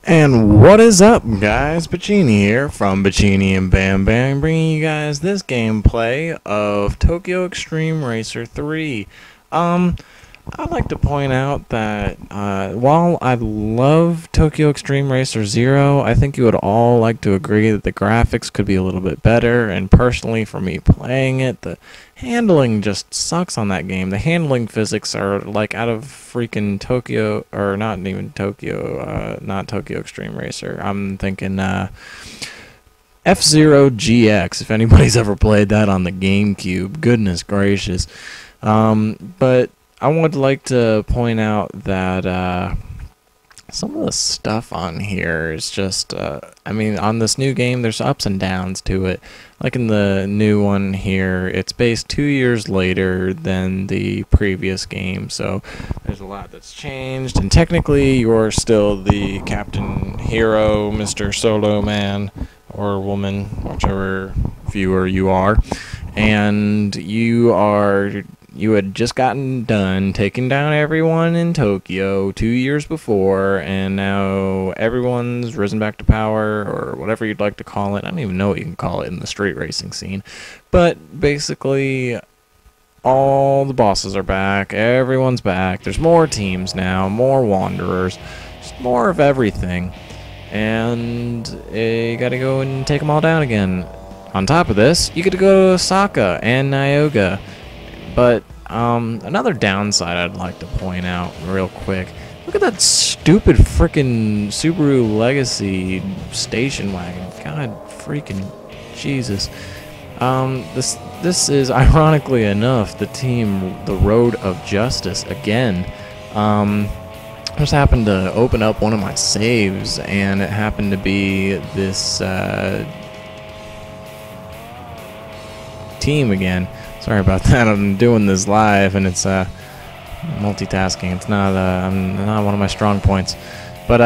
And what is up, guys? Bachini here from Bachini and Bam Bam, bringing you guys this gameplay of Tokyo Xtreme Racer 3. I'd like to point out that while I love Tokyo Xtreme Racer 0, I think you would all like to agree that the graphics could be a little bit better, and personally for me playing it, the handling just sucks on that game. The handling physics are like out of freaking Tokyo, or not even Tokyo, not Tokyo Xtreme Racer. I'm thinking F-Zero GX, if anybody's ever played that on the GameCube. Goodness gracious. But I would like to point out that some of the stuff on here is just, I mean, on this new game, there's ups and downs to it. Like in the new one here, it's based 2 years later than the previous game, so there's a lot that's changed. And technically, you're still the Captain Hero, Mr. Solo Man, or woman, whichever viewer you are. And you had just gotten done taking down everyone in Tokyo 2 years before, and now everyone's risen back to power, or whatever you'd like to call it. I don't even know what you can call it in the street racing scene. But basically, all the bosses are back, everyone's back, there's more teams now, more wanderers, just more of everything. And you gotta go and take them all down again. On top of this, you get to go to Osaka and Nyoga. But another downside I'd like to point out real quick. Look at that stupid frickin' Subaru Legacy station wagon. God freaking Jesus. This is, ironically enough, the team, the Road of Justice again. I just happened to open up one of my saves, and it happened to be this team again. Sorry about that. I'm doing this live, and it's multitasking. It's not not one of my strong points. But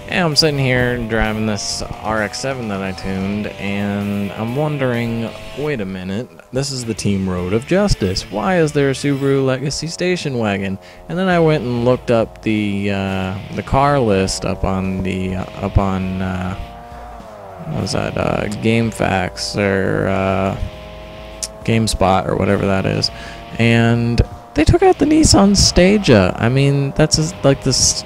yeah, I'm sitting here driving this RX-7 that I tuned, and I'm wondering, wait a minute, this is the Team Road of Justice. Why is there a Subaru Legacy station wagon? And then I went and looked up the car list up on what was that? GameFAQs or GameSpot or whatever that is, and they took out the Nissan Stagia. I mean, that's just like this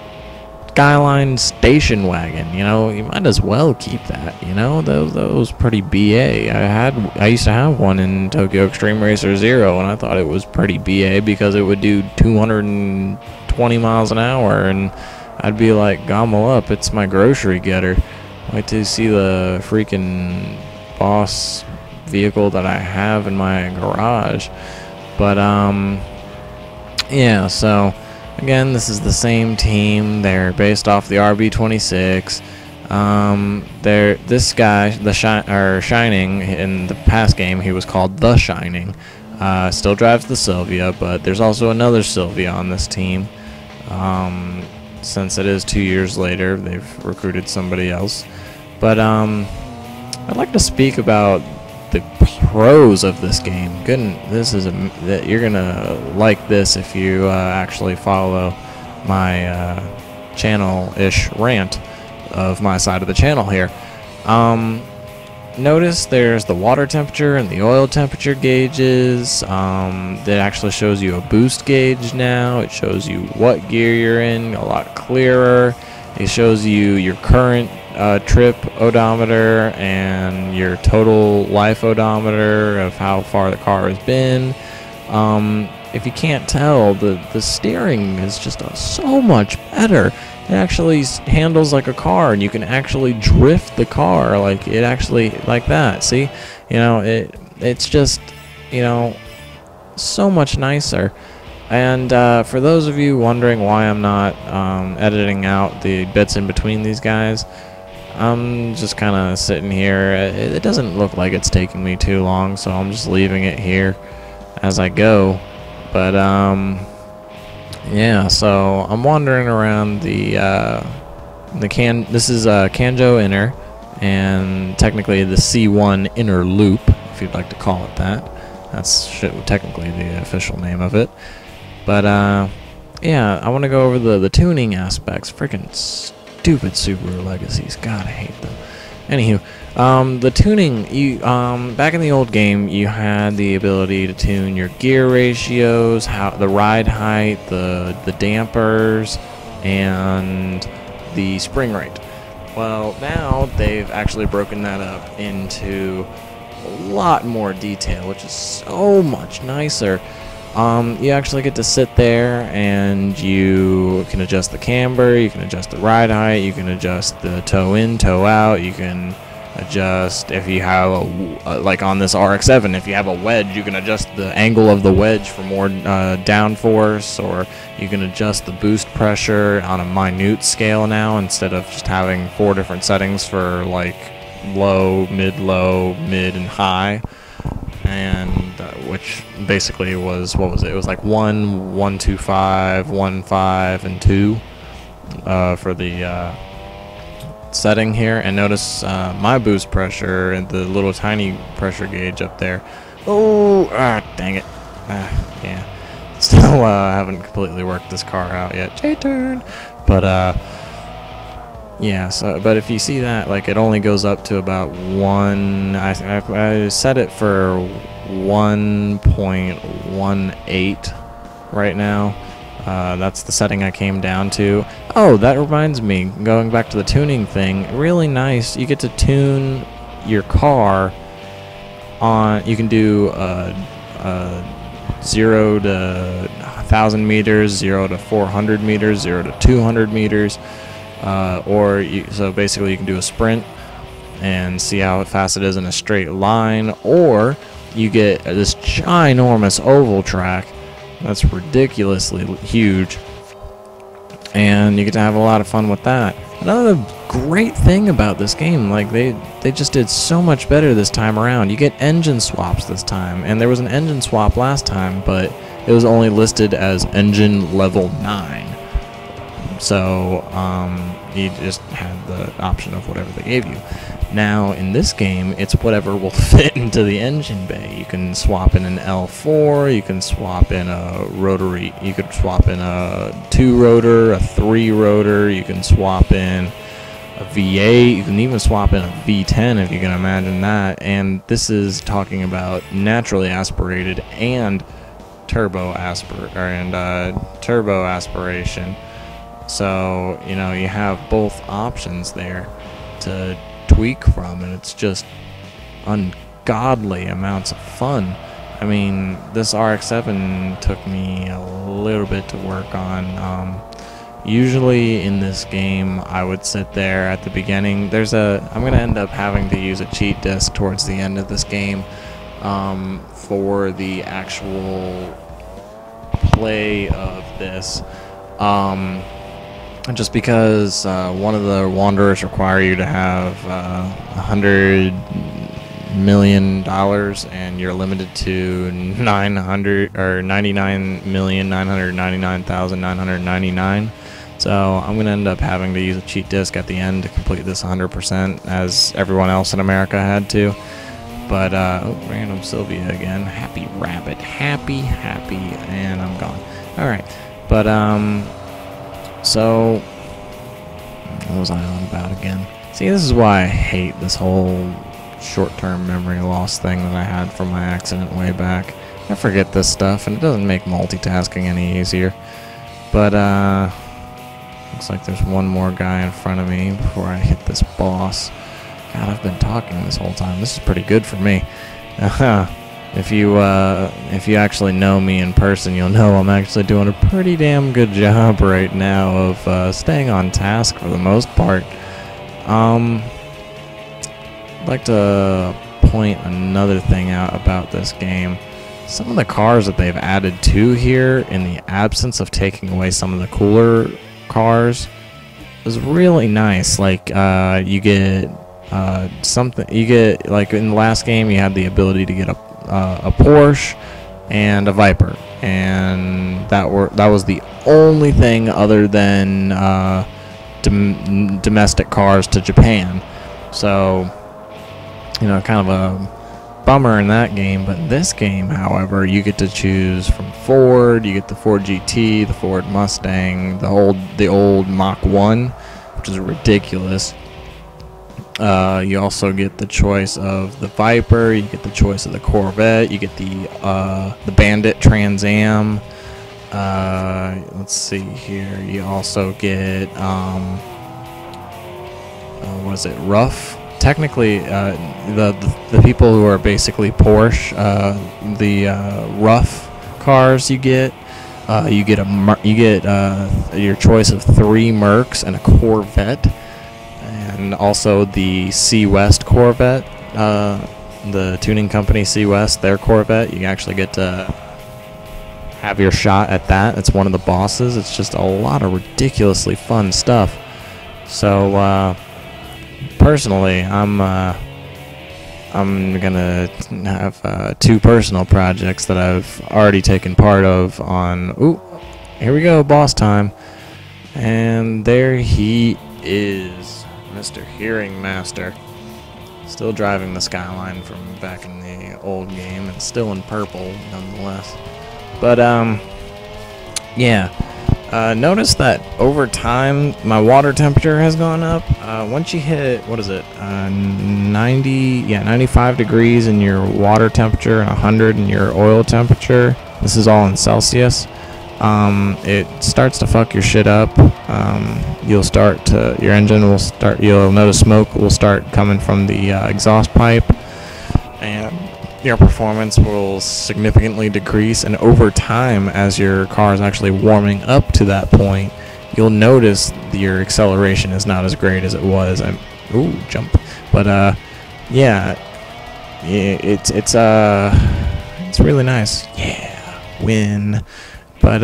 Skyline station wagon. You know, you might as well keep that. You know, those pretty BA. I used to have one in Tokyo Xtreme Racer 0, and I thought it was pretty BA because it would do 220 miles an hour, and I'd be like, gobble up, it's my grocery getter. Wait to see the freaking boss vehicle that I have in my garage. But yeah, so again, this is the same team. They're based off the RB26. This guy, Shining, in the past game he was called The Shining, still drives the Sylvia, but there's also another Sylvia on this team. Since it is 2 years later, they've recruited somebody else. But I'd like to speak about the pros of this game. Goodness, you're gonna like this if you actually follow my channel-ish rant of my side of the channel here. Notice there's the water temperature and the oil temperature gauges. That actually shows you a boost gauge now. It shows you what gear you're in a lot clearer. It shows you your current trip odometer and your total life odometer of how far the car has been. If you can't tell, the steering is just so much better. It actually handles like a car, and you can actually drift the car like it actually like that. See, you know, it's just, you know, so much nicer. And for those of you wondering why I'm not editing out the bits in between these guys, I'm just kind of sitting here. It doesn't look like it's taking me too long, so I'm just leaving it here as I go. But yeah, so I'm wandering around this is Kanjo Inner, and technically the C1 Inner Loop, if you'd like to call it that. That's technically the official name of it. But yeah, I want to go over the tuning aspects. Freaking stupid Subaru Legacies. God, I hate them. Anywho, the tuning, back in the old game, you had the ability to tune your gear ratios, the ride height, the dampers, and the spring rate. Well, now they've actually broken that up into a lot more detail, which is so much nicer. You actually get to sit there and you can adjust the camber, you can adjust the ride height, you can adjust the toe in, toe out, you can adjust if you have like on this RX-7, if you have a wedge, you can adjust the angle of the wedge for more downforce, or you can adjust the boost pressure on a minute scale now instead of just having 4 different settings for like low, mid, and high. And which basically was, what was it? It was like 1, 1, 2, 5, 1, 5, and 2 for the setting here. And notice my boost pressure and the little tiny pressure gauge up there. Oh, dang it. Yeah. Still haven't completely worked this car out yet. J-turn. But yeah, so, but if you see that, like, it only goes up to about 1, I set it for 1.18 right now. That's the setting I came down to. Oh, that reminds me, going back to the tuning thing, really nice, you get to tune your car on, you can do 0 to 1,000 meters, 0 to 400 meters, 0 to 200 meters. So basically you can do a sprint and see how fast it is in a straight line, or you get this ginormous oval track that's ridiculously huge, and you get to have a lot of fun with that. Another great thing about this game, like they just did so much better this time around. You get engine swaps this time, and there was an engine swap last time, but it was only listed as engine level 9. So you just had the option of whatever they gave you. Now in this game, it's whatever will fit into the engine bay. You can swap in an L4, you can swap in a rotary, you could swap in a 2-rotor, a 3-rotor, you can swap in a V8, you can even swap in a V10 if you can imagine that. And this is talking about naturally aspirated and turbo aspiration. So, you know, you have both options there to tweak from, and it's just ungodly amounts of fun. I mean, this RX-7 took me a little bit to work on. Usually in this game, I would sit there at the beginning. I'm going to end up having to use a cheat disc towards the end of this game for the actual play of this. Just because one of the Wanderers require you to have $100 million, and you're limited to 99,999,999. So I'm gonna end up having to use a cheat disc at the end to complete this 100%, as everyone else in America had to. But oh, random Sylvia again. Happy rabbit, happy, and I'm gone. All right, but so, what was I on about again? See, this is why I hate this whole short-term memory loss thing that I had from my accident way back. I forget this stuff, and it doesn't make multitasking any easier. But, looks like there's one more guy in front of me before I hit this boss. God, I've been talking this whole time. This is pretty good for me. If you actually know me in person, you'll know I'm actually doing a pretty damn good job right now of staying on task for the most part. I'd like to point another thing out about this game. Some of the cars that they've added to here, in the absence of taking away some of the cooler cars, is really nice. Like you get like in the last game, you had the ability to get a Porsche and a Viper, and that was the only thing other than domestic cars to Japan. So, you know, kind of a bummer in that game. But in this game, however, you get to choose from Ford. You get the Ford GT, the Ford Mustang, the old Mach 1, which is ridiculous. You also get the choice of the Viper, you get the choice of the Corvette, you get the Bandit Trans Am. Let's see here. You also get what is it? Rough. Technically, the people who are basically Porsche, the rough cars you get your choice of 3 Mercs and a Corvette, and also the C West Corvette, the tuning company C West, their Corvette. You actually get to have your shot at that. It's one of the bosses. It's just a lot of ridiculously fun stuff. So personally, I'm gonna have 2 personal projects that I've already taken part of on. Ooh, here we go, boss time. And there he is, Mr. Hearing Master. Still driving the Skyline from back in the old game, and still in purple nonetheless. But yeah. Notice that over time my water temperature has gone up. Once you hit, what is it, 95 degrees in your water temperature and 100 in your oil temperature, this is all in Celsius, it starts to fuck your shit up. Your engine will start, you'll notice smoke will start coming from the exhaust pipe, and your performance will significantly decrease. And over time, as your car is actually warming up to that point, you'll notice your acceleration is not as great as it was. Ooh, jump. But yeah, it's really nice. Yeah, win. But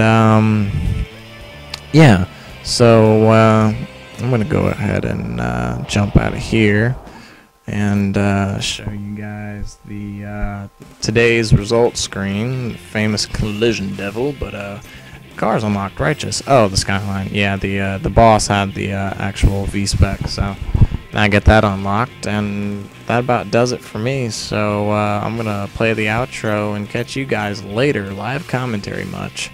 yeah. So I'm gonna go ahead and jump out of here and show you guys the today's results screen. Famous collision devil, but cars unlocked righteous. Oh, the Skyline. Yeah, the boss had the actual V-spec, so I get that unlocked, and that about does it for me. So I'm gonna play the outro and catch you guys later. Live commentary much.